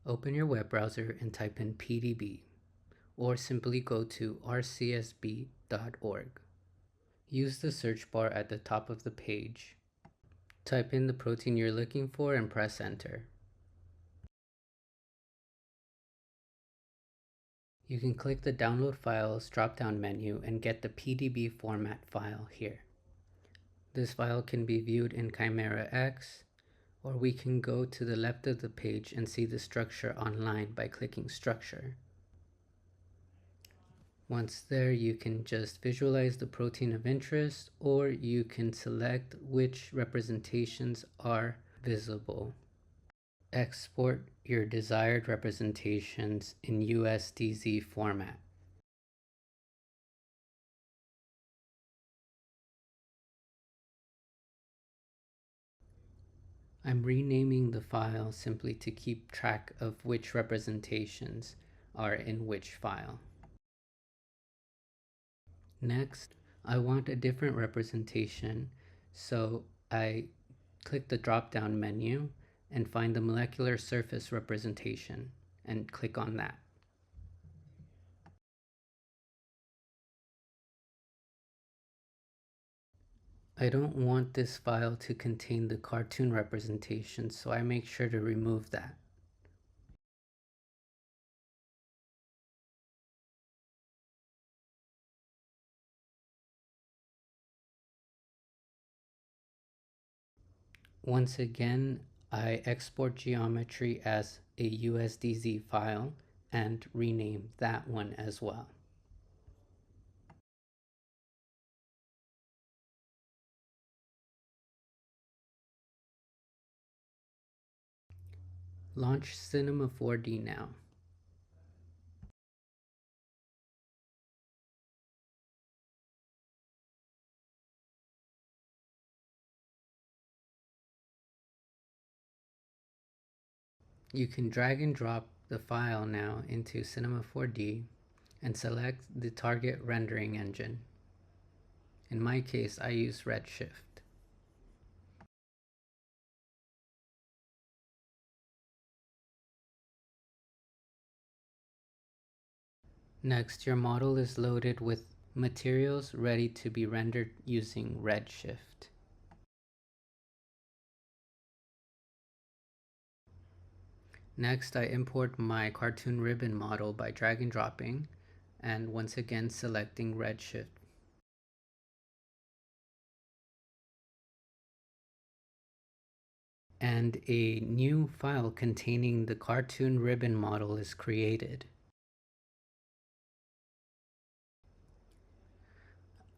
Open your web browser and type in PDB, or simply go to rcsb.org. Use the search bar at the top of the page. Type in the protein you're looking for and press enter. You can click the Download Files drop-down menu and get the PDB format file here. This file can be viewed in Chimera X, or we can go to the left of the page and see the structure online by clicking Structure. Once there, you can just visualize the protein of interest, or you can select which representations are visible. Export your desired representations in USDZ format. I'm renaming the file simply to keep track of which representations are in which file. Next, I want a different representation, so I click the drop-down menu and find the molecular surface representation and click on that. I don't want this file to contain the cartoon representation, so I make sure to remove that. Once again, I export geometry as a USDZ file and rename that one as well. Launch Cinema 4D now. You can drag and drop the file now into Cinema 4D and select the target rendering engine. In my case, I use Redshift. Next, your model is loaded with materials ready to be rendered using Redshift. Next, I import my cartoon ribbon model by drag and dropping, and once again selecting Redshift. And a new file containing the cartoon ribbon model is created.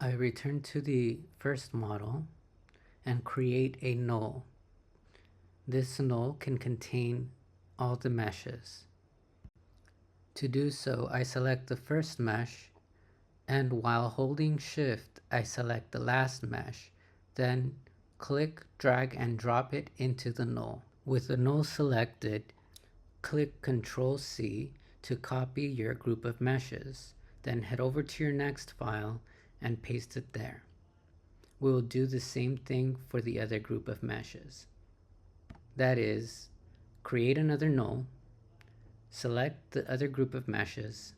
I return to the first model and create a null. This null can contain all the meshes. To do so, I select the first mesh, and while holding Shift, I select the last mesh, then click, drag, and drop it into the null. With the null selected, click Ctrl-C to copy your group of meshes, then head over to your next file and paste it there. We will do the same thing for the other group of meshes. That is, create another null, select the other group of meshes,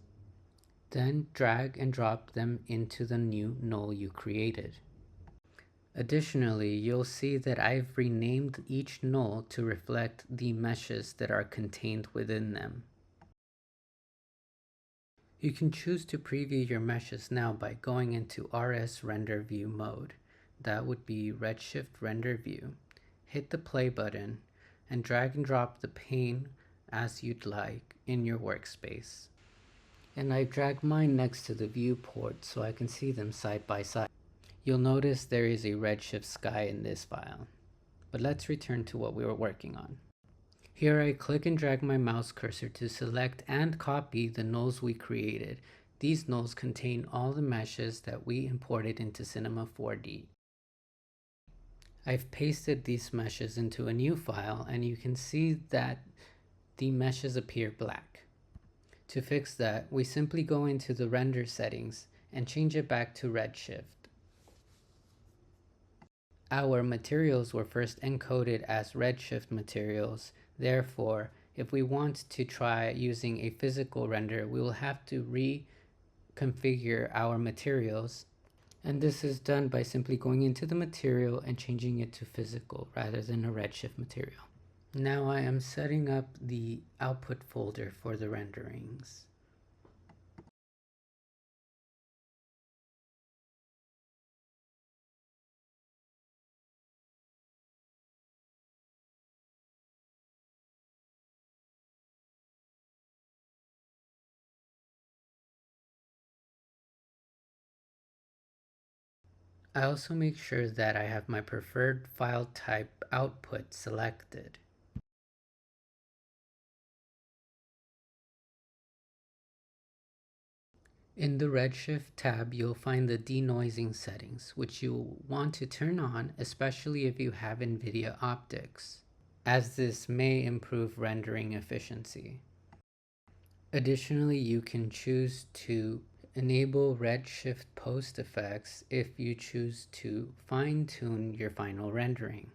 then drag and drop them into the new null you created. Additionally, you'll see that I've renamed each null to reflect the meshes that are contained within them. You can choose to preview your meshes now by going into RS Render View mode. That would be Redshift Render View. Hit the play button and drag and drop the pane as you'd like in your workspace. And I drag mine next to the viewport so I can see them side by side. You'll notice there is a Redshift sky in this file. But let's return to what we were working on. Here I click and drag my mouse cursor to select and copy the nulls we created. These nulls contain all the meshes that we imported into Cinema 4D. I've pasted these meshes into a new file, and you can see that the meshes appear black. To fix that, we simply go into the render settings and change it back to Redshift. Our materials were first encoded as Redshift materials, therefore If we want to try using a physical render, we will have to reconfigure our materials. And this is done by simply going into the material and changing it to physical rather than a Redshift material. Now I am setting up the output folder for the renderings. I also make sure that I have my preferred file type output selected. In the Redshift tab, you'll find the denoising settings, which you'll want to turn on, especially if you have NVIDIA optics, as this may improve rendering efficiency. Additionally, you can choose to enable Redshift post effects if you choose to fine-tune your final rendering.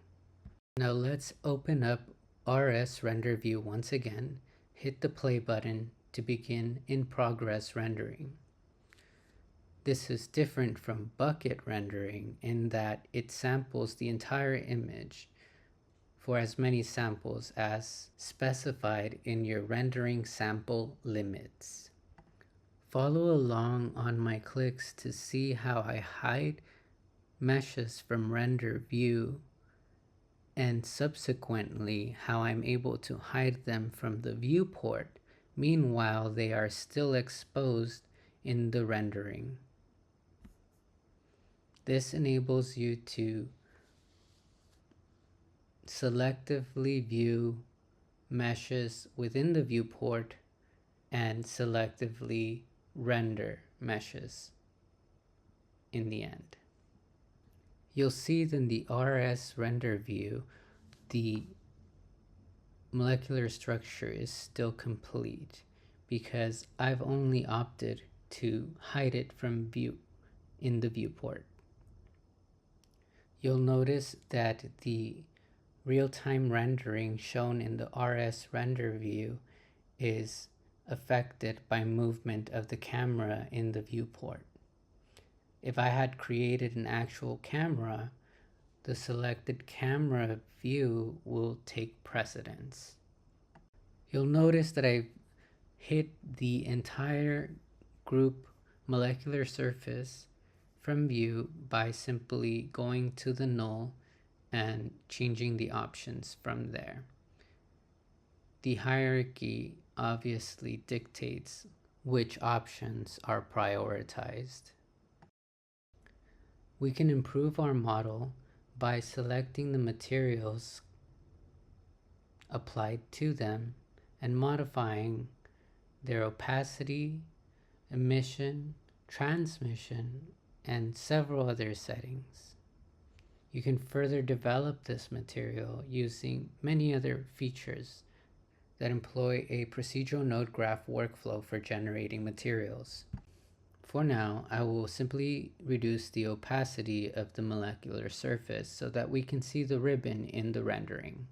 Now let's open up RS Render View once again, hit the play button to begin in progress rendering. This is different from bucket rendering in that it samples the entire image for as many samples as specified in your rendering sample limits. Follow along on my clicks to see how I hide meshes from render view and subsequently how I'm able to hide them from the viewport. Meanwhile, they are still exposed in the rendering. This enables you to selectively view meshes within the viewport and selectively render meshes in the end. You'll see that in the RS render view, the molecular structure is still complete because I've only opted to hide it from view in the viewport. You'll notice that the real-time rendering shown in the RS render view is affected by movement of the camera in the viewport. If I had created an actual camera, the selected camera view will take precedence. You'll notice that I've hit the entire group molecular surface from view by simply going to the null and changing the options from there. The hierarchy obviously dictates which options are prioritized. We can improve our model by selecting the materials applied to them and modifying their opacity, emission, transmission, and several other settings. You can further develop this material using many other features that employ a procedural node graph workflow for generating materials. For now, I will simply reduce the opacity of the molecular surface so that we can see the ribbon in the rendering.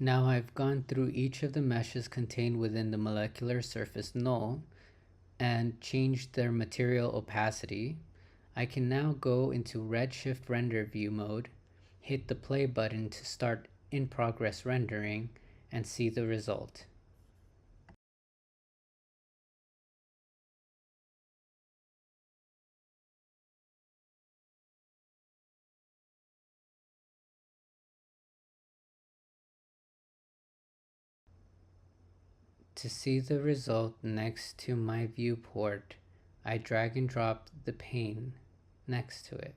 Now I've gone through each of the meshes contained within the molecular surface null and changed their material opacity. I can now go into Redshift render view mode, hit the play button to start in progress rendering, and see the result. To see the result next to my viewport, I drag and drop the pane next to it.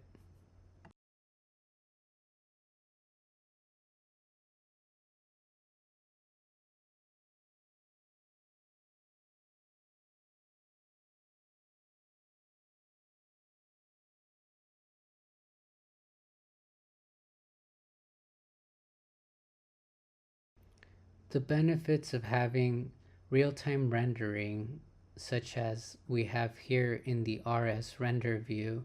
The benefits of having real-time rendering, such as we have here in the RS render view,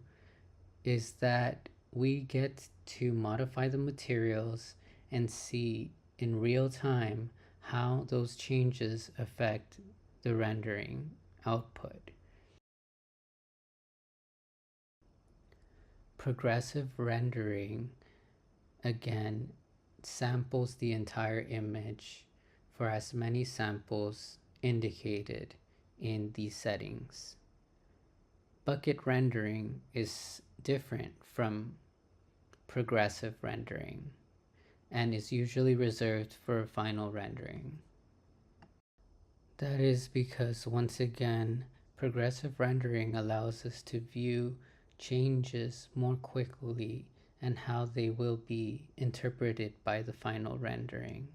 is that we get to modify the materials and see in real time how those changes affect the rendering output. Progressive rendering, again, samples the entire image for as many samples indicated in these settings. Bucket rendering is different from progressive rendering and is usually reserved for final rendering. That is because, once again, progressive rendering allows us to view changes more quickly and how they will be interpreted by the final rendering.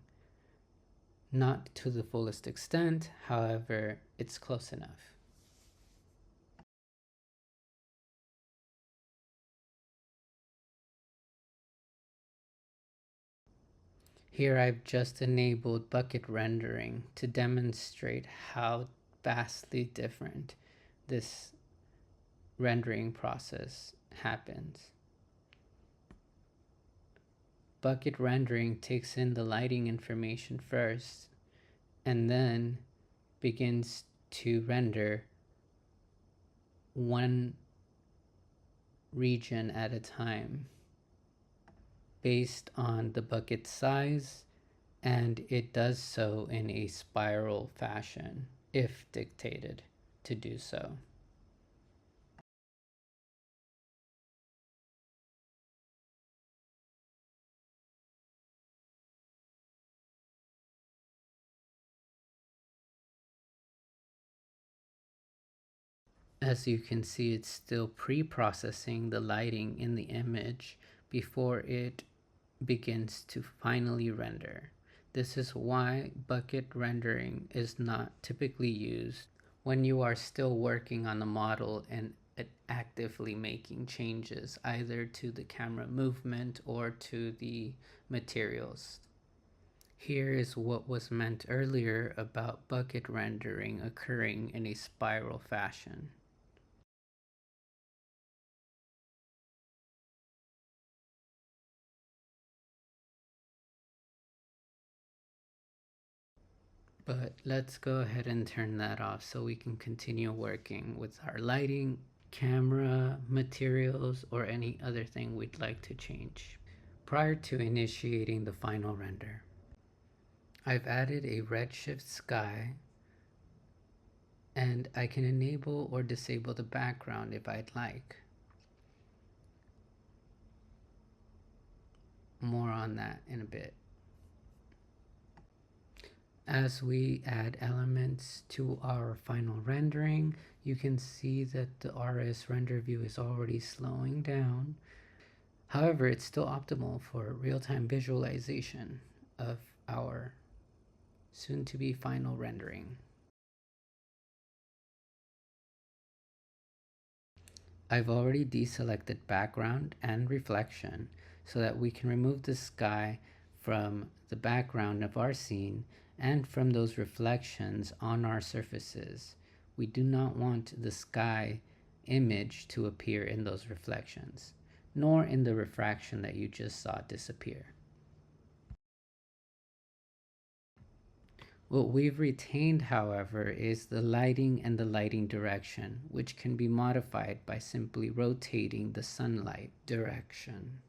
Not to the fullest extent, however, it's close enough. Here I've just enabled bucket rendering to demonstrate how vastly different this rendering process happens. Bucket rendering takes in the lighting information first and then begins to render one region at a time based on the bucket size, and it does so in a spiral fashion if dictated to do so. As you can see, it's still pre-processing the lighting in the image before it begins to finally render. This is why bucket rendering is not typically used when you are still working on the model and actively making changes either to the camera movement or to the materials. Here is what was meant earlier about bucket rendering occurring in a spiral fashion. But let's go ahead and turn that off so we can continue working with our lighting, camera, materials, or any other thing we'd like to change. Prior to initiating the final render, I've added a redshift sky, and I can enable or disable the background if I'd like. More on that in a bit. As we add elements to our final rendering, you can see that the RS render view is already slowing down. However, it's still optimal for real-time visualization of our soon-to-be final rendering. I've already deselected background and reflection so that we can remove the sky from the background of our scene and from those reflections on our surfaces. We do not want the sky image to appear in those reflections, nor in the refraction that you just saw disappear. What we've retained, however, is the lighting and the lighting direction, which can be modified by simply rotating the sunlight direction.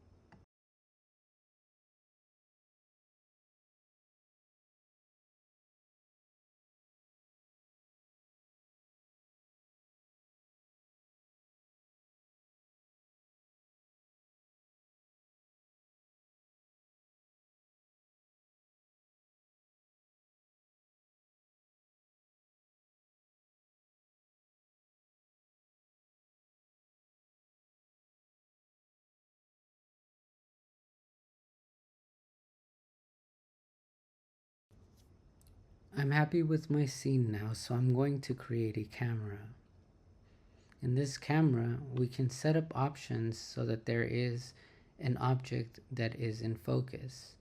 I'm happy with my scene now, so I'm going to create a camera. In this camera, we can set up options so that there is an object that is in focus.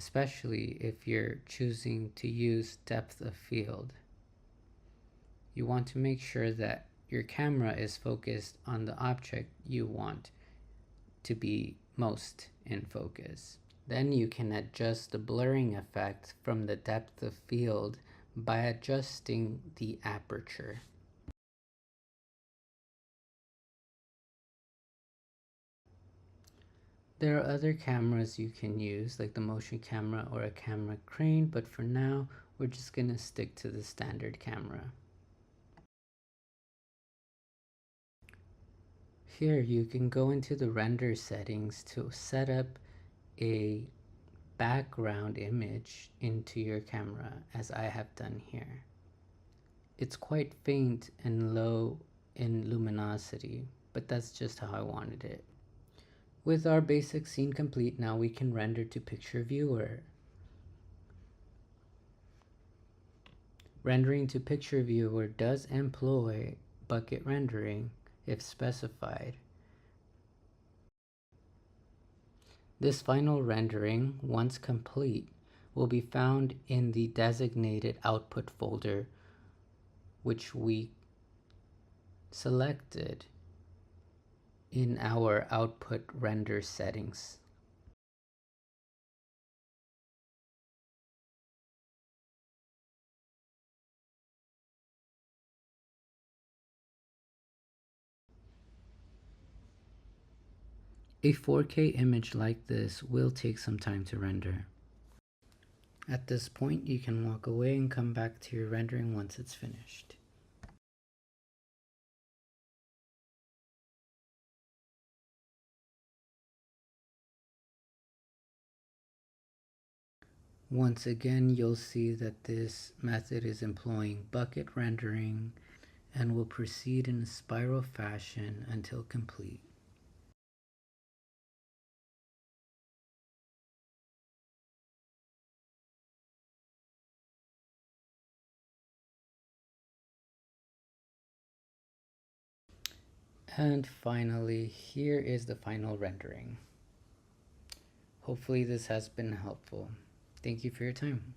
especially if you're choosing to use depth of field. You want to make sure that your camera is focused on the object you want to be most in focus. Then you can adjust the blurring effect from the depth of field by adjusting the aperture. There are other cameras you can use, like the motion camera or a camera crane, but for now, we're just gonna stick to the standard camera. Here you can go into the render settings to set up a background image into your camera, as I have done here. It's quite faint and low in luminosity, but that's just how I wanted it. With our basic scene complete, now we can render to picture viewer. Rendering to picture viewer does employ bucket rendering if specified. This final rendering, once complete, will be found in the designated output folder, which we selected in our output render settings. A 4K image like this will take some time to render. At this point, you can walk away and come back to your rendering once it's finished. Once again, you'll see that this method is employing bucket rendering and will proceed in a spiral fashion until complete. And finally, here is the final rendering. Hopefully this has been helpful. Thank you for your time.